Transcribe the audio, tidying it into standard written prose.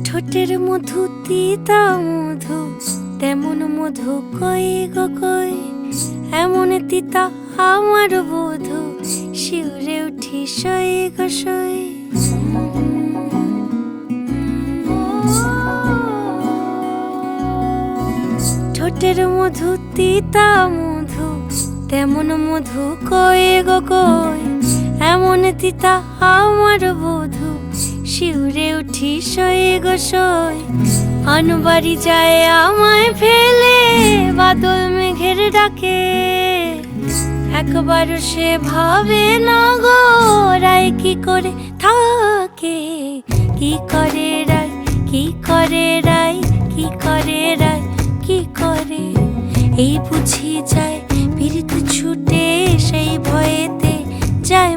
ঠোঁটের মধু তিতা মধু, তেমন মধু কই গো কই, এমন তিতা আমার বধু, শিউরে উঠি সই গো সই। ঠোঁটের মধু তিতা মধু, তেমন মধু কই গো কই, এমন তিতা আমার বধু, শিউরে উঠি সই গো সই। আনবাড়ি যায় আমায় ফেলে বাদল মেঘের ডাকে, একবার সে ভাবে না গো রায় কি করে থাকে। কি করে রায়, কি করে রায়, কি করে রায়, কি করে। এই বুঝি যায় পীড়িত ছুটে, সেই ভয়েতে যায়